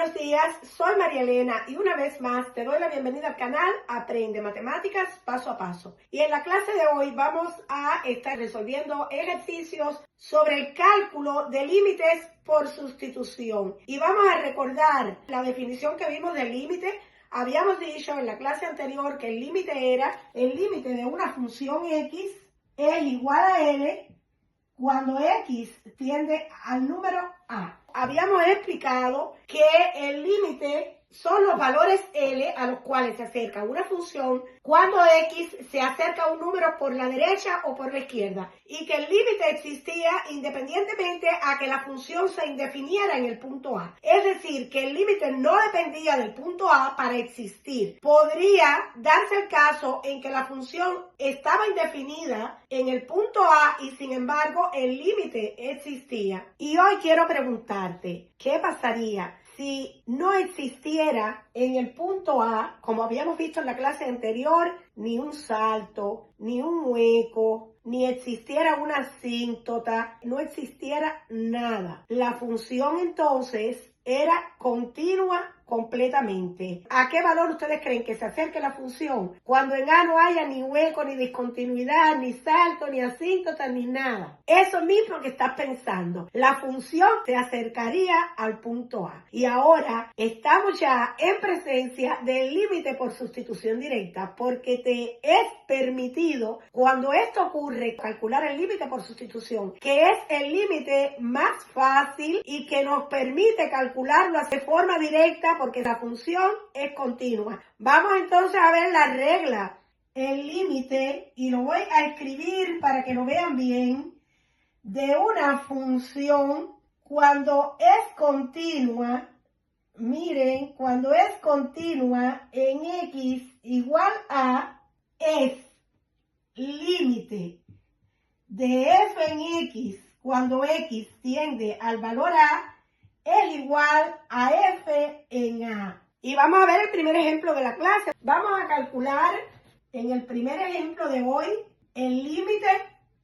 buenos días, soy María Elena y una vez más te doy la bienvenida al canal Aprende Matemáticas Paso a Paso. Y en la clase de hoy vamos a estar resolviendo ejercicios sobre el cálculo de límites por sustitución. Y vamos a recordar la definición que vimos del límite. Habíamos dicho en la clase anterior que el límite era el límite de una función x es igual a l cuando x tiende al número a. Habíamos explicado que el límite son los valores L a los cuales se acerca una función cuando X se acerca a un número por la derecha o por la izquierda, y que el límite existía independientemente a que la función se indefiniera en el punto A. Es decir, que el límite no dependía del punto A para existir. Podría darse el caso en que la función estaba indefinida en el punto A y sin embargo el límite existía. Y hoy quiero preguntarte, ¿qué pasaría si no existiera en el punto A, como habíamos visto en la clase anterior, ni un salto, ni un hueco, ni existiera una asíntota, no existiera nada? La función entonces era continua completamente. ¿A qué valor ustedes creen que se acerque la función cuando en A no haya ni hueco, ni discontinuidad, ni salto, ni asíntota, ni nada? Eso mismo que estás pensando. La función se acercaría al punto A. Y ahora estamos ya en presencia del límite por sustitución directa, porque te es permitido, cuando esto ocurre, calcular el límite por sustitución, que es el límite más fácil y que nos permite calcularlo de forma directa porque la función es continua. Vamos entonces a ver la regla. El límite, y lo voy a escribir para que lo vean bien, de una función cuando es continua. Miren, cuando es continua en x igual a, es límite de f en x cuando x tiende al valor a es igual a f en a. Y vamos a ver el primer ejemplo de la clase. Vamos a calcular en el primer ejemplo de hoy el límite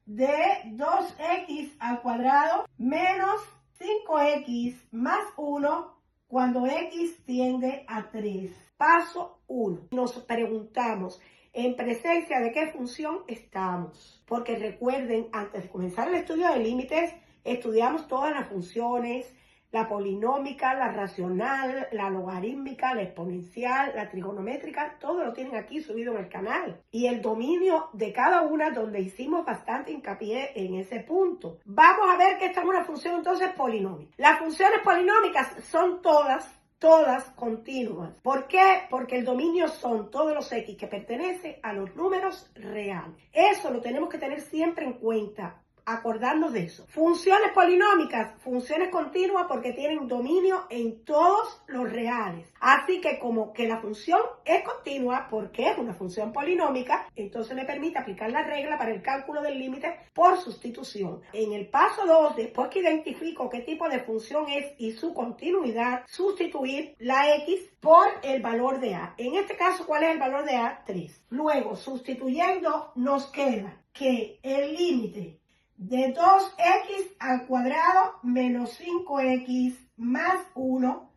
de 2x al cuadrado menos 5x más 1 cuando x tiende a 3. Paso 1. Nos preguntamos, ¿en presencia de qué función estamos? Porque recuerden, antes de comenzar el estudio de límites, estudiamos todas las funciones, la polinómica, la racional, la logarítmica, la exponencial, la trigonométrica, todo lo tienen aquí subido en el canal. Y el dominio de cada una, donde hicimos bastante hincapié en ese punto. Vamos a ver que esta es una función entonces polinómica. Las funciones polinómicas son todas continuas. ¿Por qué? Porque el dominio son todos los x que pertenecen a los números reales. Eso lo tenemos que tener siempre en cuenta. Acordarnos de eso. Funciones polinómicas, funciones continuas porque tienen dominio en todos los reales. Así que como que la función es continua porque es una función polinómica, entonces me permite aplicar la regla para el cálculo del límite por sustitución. En el paso 2, después que identifico qué tipo de función es y su continuidad, sustituir la x por el valor de a. En este caso, ¿cuál es el valor de a? 3. Luego, sustituyendo, nos queda que el límite de 2x al cuadrado menos 5x más 1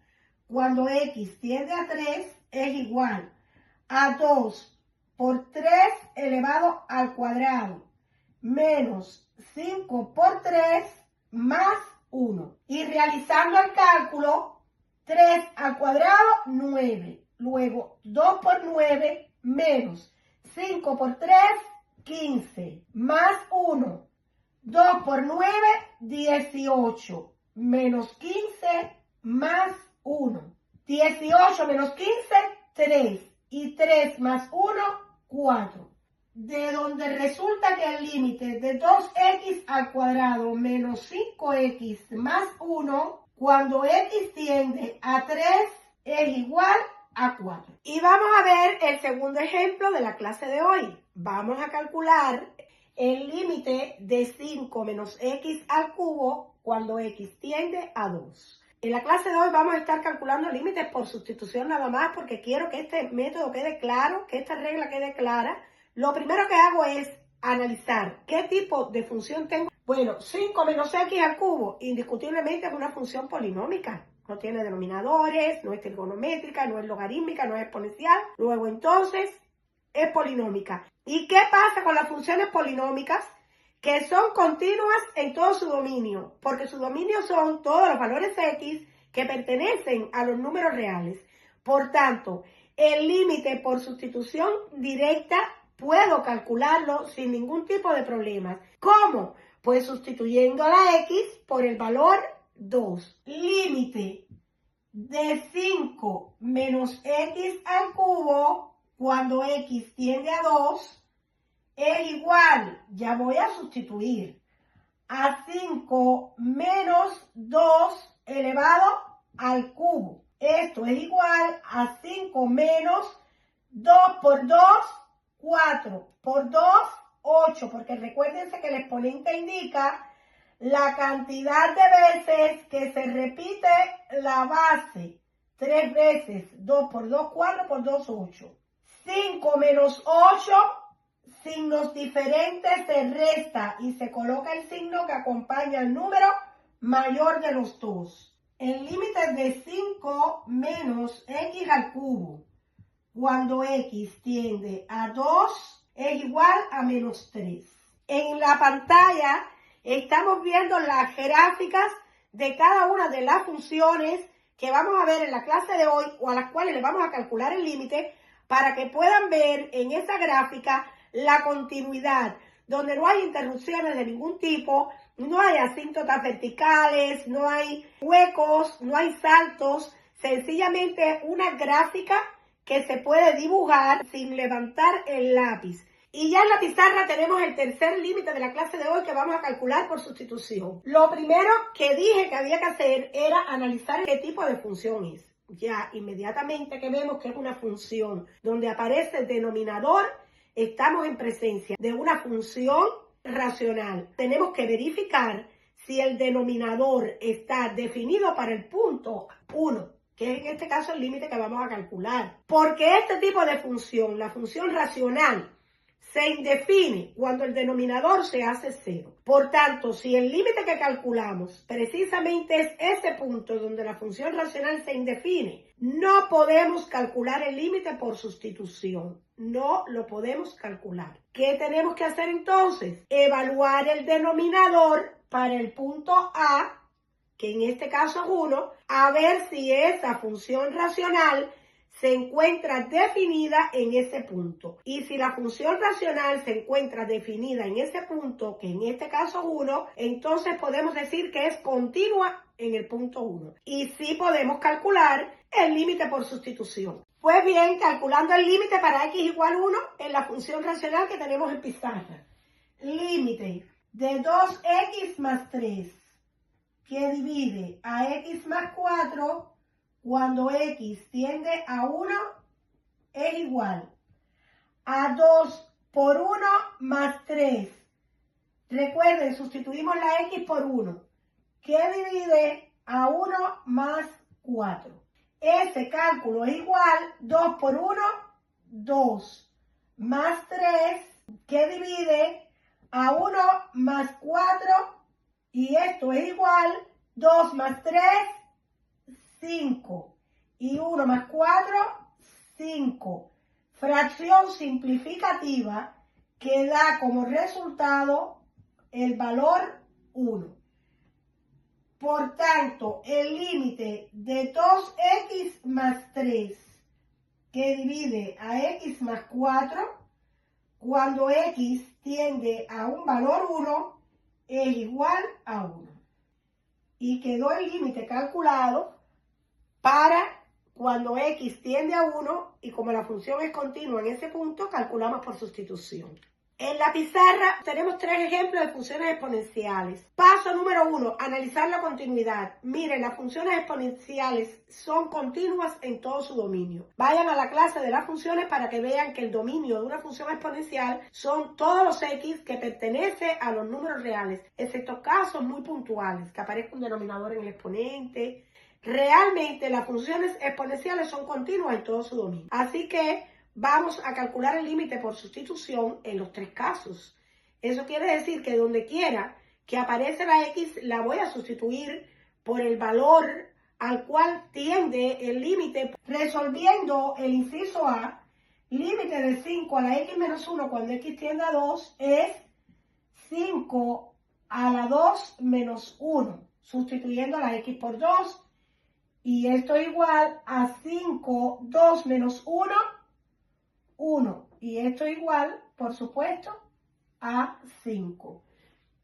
cuando x tiende a 3 es igual a 2 por 3 elevado al cuadrado menos 5 por 3 más 1. Y realizando el cálculo, 3 al cuadrado, 9. Luego 2 por 9 menos 5 por 3, 15. Más 1. 2 por 9, 18, menos 15, más 1. 18 menos 15, 3. Y 3 más 1, 4. De donde resulta que el límite de 2x al cuadrado menos 5x más 1, cuando x tiende a 3, es igual a 4. Y vamos a ver el segundo ejemplo de la clase de hoy. Vamos a calcular el límite de 5 menos x al cubo cuando x tiende a 2. En la clase de hoy vamos a estar calculando límites por sustitución nada más porque quiero que este método quede claro, que esta regla quede clara. Lo primero que hago es analizar qué tipo de función tengo. Bueno, 5 menos x al cubo indiscutiblemente es una función polinómica. No tiene denominadores, no es trigonométrica, no es logarítmica, no es exponencial. Luego entonces es polinómica. ¿Y qué pasa con las funciones polinómicas? Que son continuas en todo su dominio, porque su dominio son todos los valores x que pertenecen a los números reales. Por tanto, el límite por sustitución directa puedo calcularlo sin ningún tipo de problemas. ¿Cómo? Pues sustituyendo la x por el valor 2. Límite de 5 menos x al cubo cuando x tiende a 2 es igual, ya voy a sustituir, a 5 menos 2 elevado al cubo. Esto es igual a 5 menos 2 por 2, 4, por 2, 8, porque recuérdense que el exponente indica la cantidad de veces que se repite la base. 3 veces, 2 por 2, 4, por 2, 8. 5 menos 8, signos diferentes, se resta y se coloca el signo que acompaña al número mayor de los dos. El límite es de 5 menos x al cubo cuando x tiende a 2 es igual a menos 3. En la pantalla estamos viendo las gráficas de cada una de las funciones que vamos a ver en la clase de hoy o a las cuales le vamos a calcular el límite para que puedan ver en esa gráfica la continuidad, donde no hay interrupciones de ningún tipo, no hay asíntotas verticales, no hay huecos, no hay saltos, sencillamente una gráfica que se puede dibujar sin levantar el lápiz. Y ya en la pizarra tenemos el tercer límite de la clase de hoy que vamos a calcular por sustitución. Lo primero que dije que había que hacer era analizar qué tipo de función es. Ya inmediatamente que vemos que es una función donde aparece el denominador, estamos en presencia de una función racional. Tenemos que verificar si el denominador está definido para el punto 1, que es en este caso el límite que vamos a calcular. Porque este tipo de función, la función racional, se indefine cuando el denominador se hace 0. Por tanto, si el límite que calculamos precisamente es ese punto donde la función racional se indefine, no podemos calcular el límite por sustitución. No lo podemos calcular. ¿Qué tenemos que hacer entonces? Evaluar el denominador para el punto A, que en este caso es 1, a ver si esa función racional se encuentra definida en ese punto. Y si la función racional se encuentra definida en ese punto, que en este caso es 1, entonces podemos decir que es continua en el punto 1. Y sí podemos calcular el límite por sustitución. Pues bien, calculando el límite para x igual 1 en la función racional que tenemos en pizarra. Límite de 2x más 3 que divide a x más 4 cuando x tiende a 1 es igual a 2 por 1 más 3. Recuerden, sustituimos la x por 1, que divide a 1 más 4. Ese cálculo es igual 2 por 1, 2, más 3, que divide a 1 más 4, y esto es igual 2 más 3, 5, y 1 más 4, 5. Fracción simplificativa que da como resultado el valor 1. Por tanto, el límite de 2x más 3 que divide a x más 4 cuando x tiende a un valor 1 es igual a 1. Y quedó el límite calculado para cuando x tiende a 1 y como la función es continua en ese punto, calculamos por sustitución. En la pizarra tenemos 3 ejemplos de funciones exponenciales. Paso número 1, analizar la continuidad. Miren, las funciones exponenciales son continuas en todo su dominio. Vayan a la clase de las funciones para que vean que el dominio de una función exponencial son todos los x que pertenecen a los números reales, excepto casos muy puntuales, que aparezca un denominador en el exponente. Realmente las funciones exponenciales son continuas en todo su dominio. Así que vamos a calcular el límite por sustitución en los 3 casos. Eso quiere decir que donde quiera que aparece la x, la voy a sustituir por el valor al cual tiende el límite. Resolviendo el inciso A, límite de 5 a la x menos 1 cuando x tiende a 2 es 5 a la 2 menos 1, sustituyendo la x por 2. Y esto es igual a 5, 2 menos 1, 1. Y esto es igual, por supuesto, a 5.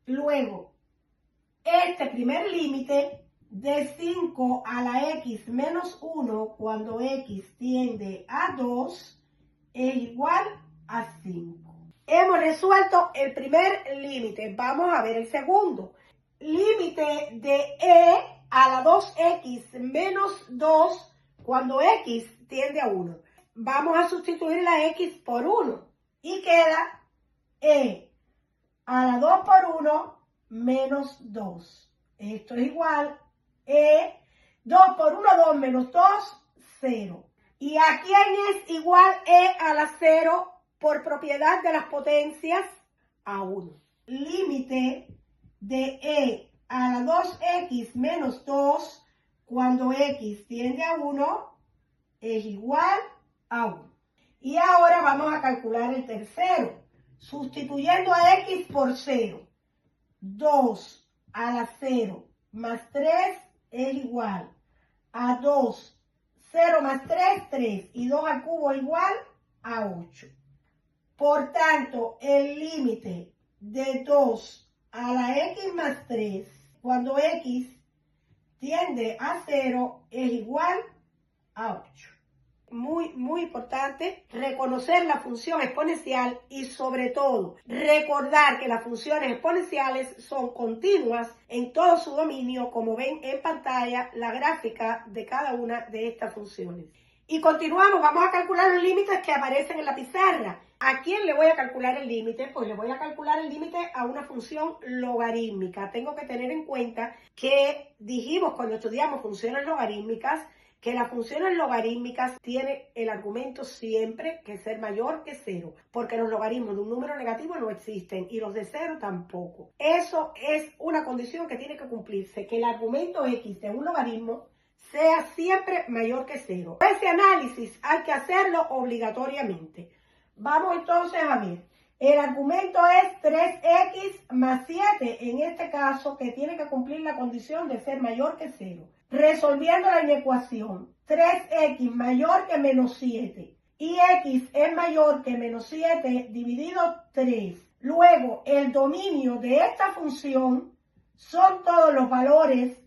Luego, este primer límite de 5 a la x menos 1 cuando x tiende a 2 es igual a 5. Hemos resuelto el primer límite. Vamos a ver el segundo. Límite de e a la 2x menos 2 cuando x tiende a 1. Vamos a sustituir la x por 1 y queda e a la 2 por 1 menos 2. Esto es igual a 2 por 1, 2 menos 2, 0. ¿Y a quién es igual e a la 0 por propiedad de las potencias? A 1. Límite de e a la 2x menos 2 cuando x tiende a 1 es igual a 1. Y ahora vamos a calcular el tercero, sustituyendo a x por 0. 2 a la 0 más 3 es igual a 2. 0 más 3, 3. Y 2 al cubo es igual a 8. Por tanto, el límite de 2 a la x más 3, cuando x tiende a 0, es igual a 8. Muy importante reconocer la función exponencial y sobre todo recordar que las funciones exponenciales son continuas en todo su dominio, como ven en pantalla la gráfica de cada una de estas funciones. Y continuamos, vamos a calcular los límites que aparecen en la pizarra. ¿A quién le voy a calcular el límite? Pues le voy a calcular el límite a una función logarítmica. Tengo que tener en cuenta que dijimos cuando estudiamos funciones logarítmicas que las funciones logarítmicas tienen el argumento siempre que ser mayor que 0, porque los logaritmos de un número negativo no existen y los de 0 tampoco. Eso es una condición que tiene que cumplirse, que el argumento x de un logaritmo sea siempre mayor que 0. Ese análisis hay que hacerlo obligatoriamente. Vamos entonces a ver. El argumento es 3x más 7, en este caso, que tiene que cumplir la condición de ser mayor que 0. Resolviendo la ecuación, 3x mayor que menos 7 y x es mayor que menos 7 dividido 3. Luego, el dominio de esta función son todos los valores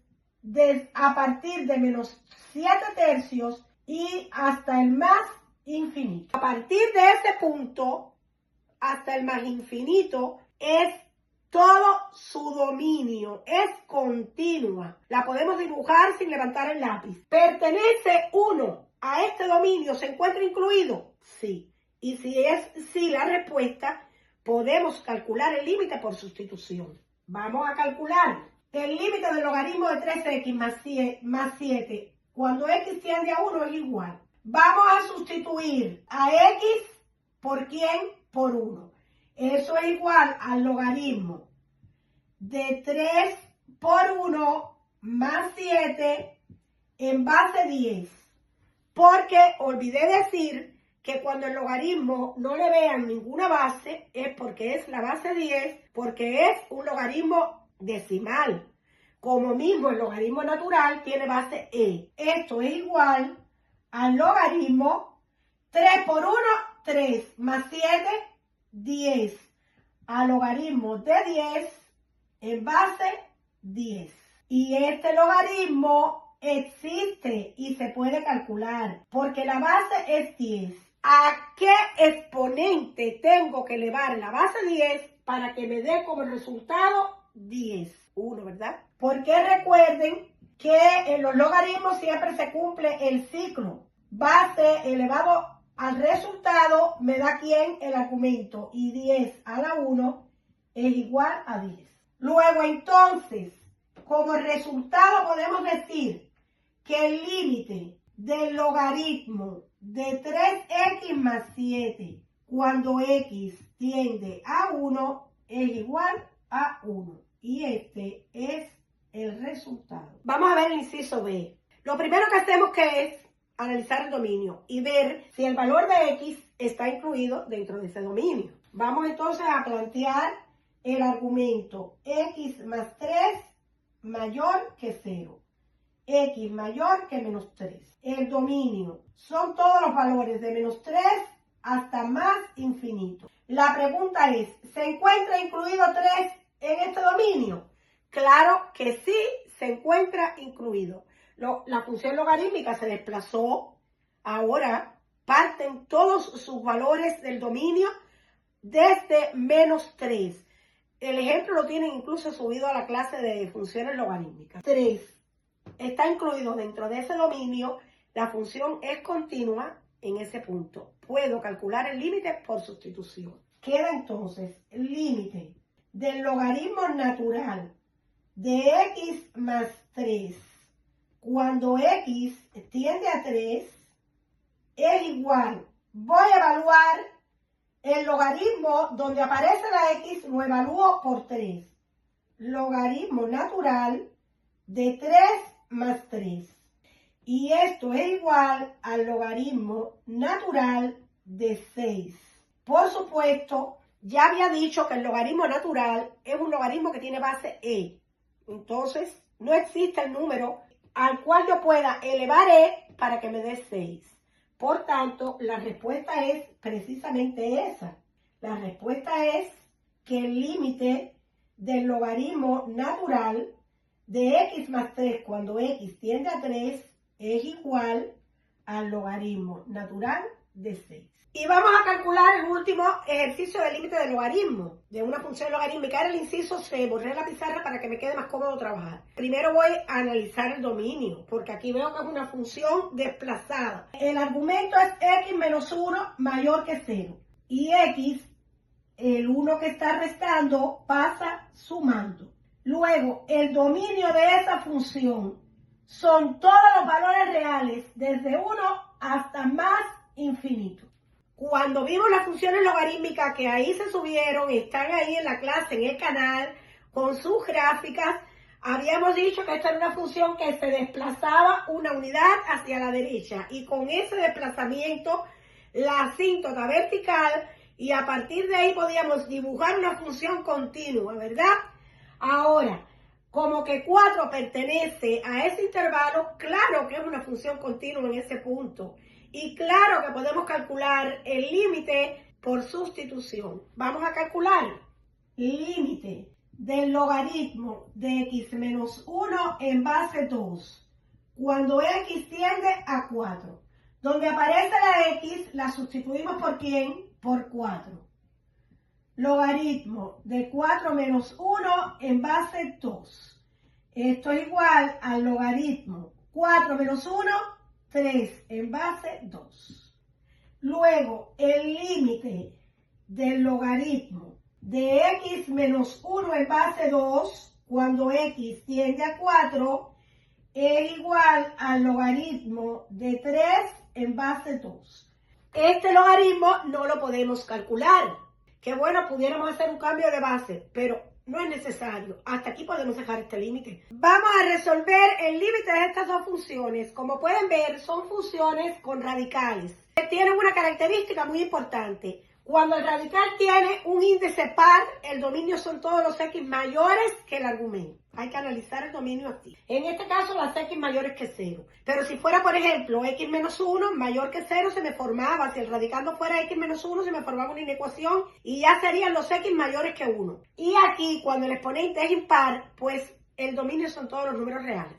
a partir de menos 7 tercios y hasta el más infinito. A partir de ese punto, hasta el más infinito, es todo su dominio, es continua. La podemos dibujar sin levantar el lápiz. ¿Pertenece 1 a este dominio? ¿Se encuentra incluido? Sí. Y si es sí la respuesta, podemos calcular el límite por sustitución. Vamos a calcular el límite del logaritmo de 3x más 7 cuando x tiende a 1 es igual. Vamos a sustituir a x por ¿quién? Por 1. Eso es igual al logaritmo de 3 por 1 más 7 en base 10. Porque olvidé decir que cuando el logaritmo no le vean ninguna base es porque es la base 10, porque es un logaritmo decimal. Como mismo el logaritmo natural tiene base e. Esto es igual al logaritmo 3 por 1, 3 más 7, 10. Al logaritmo de 10 en base 10. Y este logaritmo existe y se puede calcular porque la base es 10. ¿A qué exponente tengo que elevar la base 10 para que me dé como resultado 10? 1, ¿verdad? Porque recuerden que en los logaritmos siempre se cumple el ciclo. Base elevado al resultado me da ¿quién? El argumento. Y 10 a la 1 es igual a 10. Luego entonces, como resultado podemos decir que el límite del logaritmo de 3x más 7 cuando x tiende a 1 es igual a 1. Y este es el resultado. Vamos a ver el inciso B. Lo primero que hacemos que es analizar el dominio y ver si el valor de X está incluido dentro de ese dominio. Vamos entonces a plantear el argumento X más 3 mayor que 0. X mayor que menos 3. El dominio son todos los valores de menos 3 hasta más infinito. La pregunta es, ¿se encuentra incluido 3 en este dominio? Claro que sí se encuentra incluido. La función logarítmica se desplazó. Ahora parten todos sus valores del dominio desde menos 3. El ejemplo lo tienen incluso subido a la clase de funciones logarítmicas. 3 está incluido dentro de ese dominio. La función es continua en ese punto. Puedo calcular el límite por sustitución. Queda entonces el límite del logaritmo natural de X más 3 cuando X tiende a 3 es igual. Voy a evaluar el logaritmo donde aparece la X, lo evalúo por 3. Logaritmo natural de 3 más 3. Y esto es igual al logaritmo natural de 6. Por supuesto, ya había dicho que el logaritmo natural es un logaritmo que tiene base e. Entonces, no existe el número al cual yo pueda elevar e para que me dé 6. Por tanto, la respuesta es precisamente esa. La respuesta es que el límite del logaritmo natural de X más 3 cuando X tiende a 3 es igual al logaritmo natural de 6. Y vamos a calcular el último ejercicio del límite del logaritmo de una función logarítmica. Era el inciso C, borré la pizarra para que me quede más cómodo trabajar. Primero voy a analizar el dominio, porque aquí veo que es una función desplazada. El argumento es X menos 1 mayor que 0. Y X, el 1 que está restando, pasa sumando. Luego, el dominio de esa función son todos los valores reales, desde 1 hasta más infinito. Cuando vimos las funciones logarítmicas que ahí se subieron, están ahí en la clase, en el canal, con sus gráficas, habíamos dicho que esta era una función que se desplazaba una unidad hacia la derecha y con ese desplazamiento la asíntota vertical y a partir de ahí podíamos dibujar una función continua, ¿verdad? Ahora, como que 4 pertenece a ese intervalo, claro que es una función continua en ese punto. Y claro que podemos calcular el límite por sustitución. Vamos a calcular límite del logaritmo de X menos 1 en base 2 cuando X tiende a 4. Donde aparece la X, la sustituimos ¿por quién? Por 4. Logaritmo de 4 menos 1 en base 2. Esto es igual al logaritmo 4 menos 1, 3 en base 2. Luego, el límite del logaritmo de X menos 1 en base 2, cuando X tiende a 4, es igual al logaritmo de 3 en base 2. Este logaritmo no lo podemos calcular. Que bueno, pudiéramos hacer un cambio de base, pero no es necesario. Hasta aquí podemos dejar este límite. Vamos a resolver el límite de estas dos funciones. Como pueden ver, son funciones con radicales. Tienen una característica muy importante. Cuando el radical tiene un índice par, el dominio son todos los X mayores que el argumento. Hay que analizar el dominio aquí. En este caso, las X mayores que 0. Pero si fuera, por ejemplo, X menos 1 mayor que 0, se me formaba, si el radical no fuera X menos 1, se me formaba una inecuación y ya serían los X mayores que 1. Y aquí, cuando el exponente es impar, pues el dominio son todos los números reales.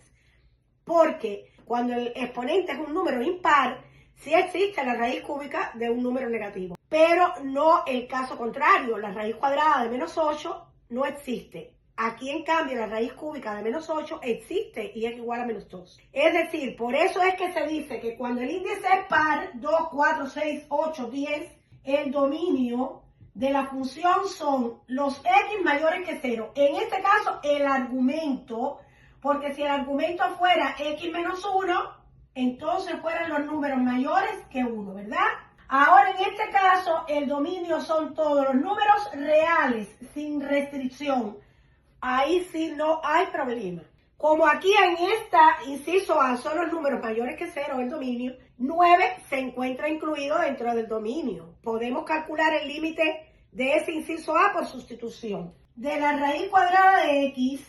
Porque cuando el exponente es un número impar, sí existe la raíz cúbica de un número negativo. Pero no el caso contrario, la raíz cuadrada de menos 8 no existe. Aquí, en cambio, la raíz cúbica de menos 8 existe y es igual a menos 2. Es decir, por eso es que se dice que cuando el índice es par, 2, 4, 6, 8, 10, el dominio de la función son los X mayores que 0. En este caso, el argumento, porque si el argumento fuera X menos 1, entonces fueran los números mayores que 1, ¿verdad? Ahora, en este caso, el dominio son todos los números reales, sin restricción. Ahí sí no hay problema. Como aquí en esta inciso A son los números mayores que 0 el dominio, 9 se encuentra incluido dentro del dominio. Podemos calcular el límite de ese inciso A por sustitución. De la raíz cuadrada de x,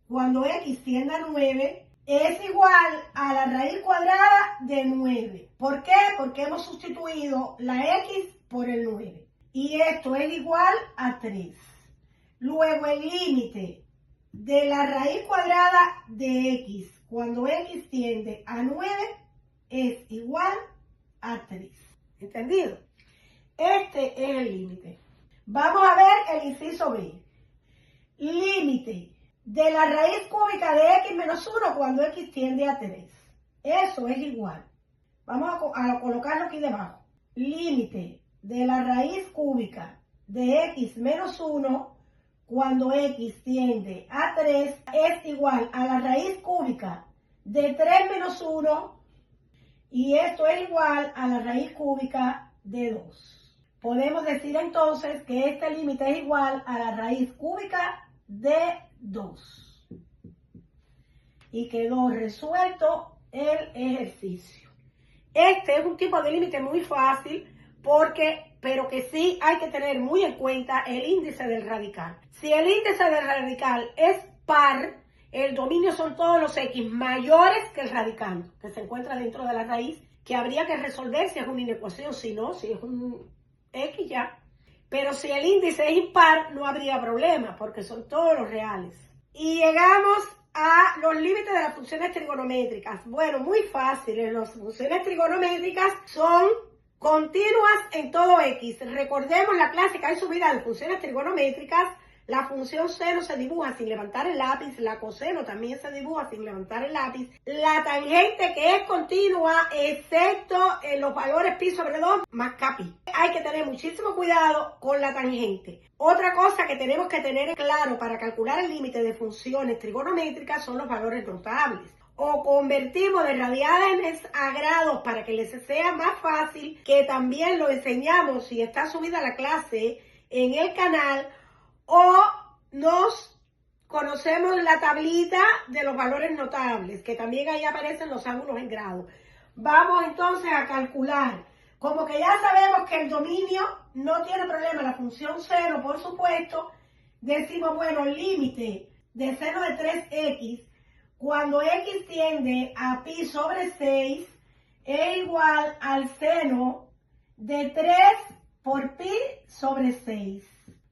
cuando x tiende a 9, es igual a la raíz cuadrada de 9. ¿Por qué? Porque hemos sustituido la x por el 9. Y esto es igual a 3. Luego el límite de la raíz cuadrada de x, cuando x tiende a 9, es igual a 3. ¿Entendido? Este es el límite. Vamos a ver el inciso B. Límite de la raíz cúbica de x menos 1 cuando x tiende a 3. Eso es igual. Vamos a colocarlo aquí debajo. Límite de la raíz cúbica de x menos 1 cuando x tiende a 3 es igual a la raíz cúbica de 3 menos 1 y esto es igual a la raíz cúbica de 2. Podemos decir entonces que este límite es igual a la raíz cúbica de 2. Y quedó resuelto el ejercicio. Este es un tipo de límite muy fácil pero que sí hay que tener muy en cuenta el índice del radical. Si el índice del radical es par, el dominio son todos los x mayores que el radical, que se encuentra dentro de la raíz, que habría que resolver si es una inecuación, si no, si es un x ya. Pero si el índice es impar, no habría problema, porque son todos los reales. Y llegamos a los límites de las funciones trigonométricas. Bueno, muy fáciles. Las funciones trigonométricas son continuas en todo x. Recordemos la clásica y subida de funciones trigonométricas. La función seno se dibuja sin levantar el lápiz, la coseno también se dibuja sin levantar el lápiz. La tangente que es continua, excepto en los valores pi sobre 2 más kpi. Hay que tener muchísimo cuidado con la tangente. Otra cosa que tenemos que tener claro para calcular el límite de funciones trigonométricas son los valores notables. O convertimos de radianes a grados para que les sea más fácil, que también lo enseñamos si está subida la clase en el canal, o nos conocemos la tablita de los valores notables, que también ahí aparecen los ángulos en grados. Vamos entonces a calcular, como que ya sabemos que el dominio no tiene problema, la función seno, por supuesto, decimos, bueno, el límite de seno de 3x, cuando x tiende a pi sobre 6, es igual al seno de 3 por pi sobre 6.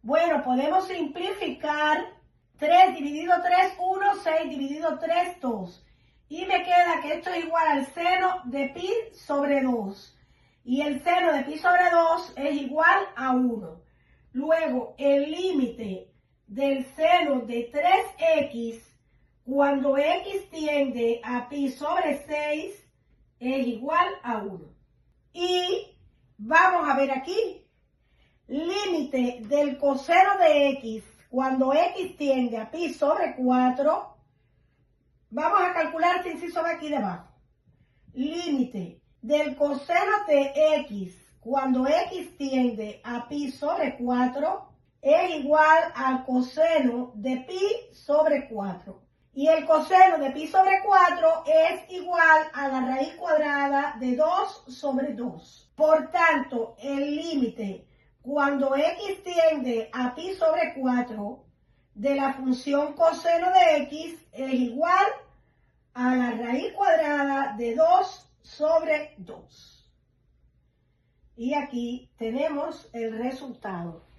Bueno, podemos simplificar 3 dividido 3, 1, 6 dividido 3, 2. Y me queda que esto es igual al seno de pi sobre 2. Y el seno de pi sobre 2 es igual a 1. Luego, el límite del seno de 3x cuando x tiende a pi sobre 6 es igual a 1. Y vamos a ver aquí. Límite del coseno de x cuando x tiende a pi sobre 4. Vamos a calcular este inciso de aquí debajo. Límite del coseno de x cuando x tiende a pi sobre 4 es igual al coseno de pi sobre 4. Y el coseno de pi sobre 4 es igual a la raíz cuadrada de 2 sobre 2. Por tanto, el límite cuando x tiende a pi sobre 4 de la función coseno de x es igual a la raíz cuadrada de 2 sobre 2. Y aquí tenemos el resultado.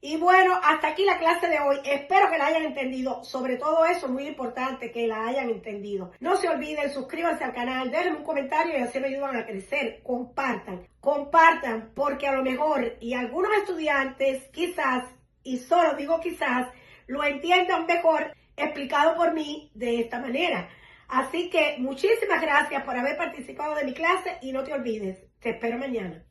Y bueno, hasta aquí la clase de hoy. Espero que la hayan entendido. Sobre todo eso, muy importante que la hayan entendido. No se olviden, suscríbanse al canal, déjenme un comentario y así me ayudan a crecer. Compartan, porque a lo mejor, y algunos estudiantes quizás, y solo digo quizás, lo entiendan mejor explicado por mí de esta manera. Así que muchísimas gracias por haber participado de mi clase y no te olvides, te espero mañana.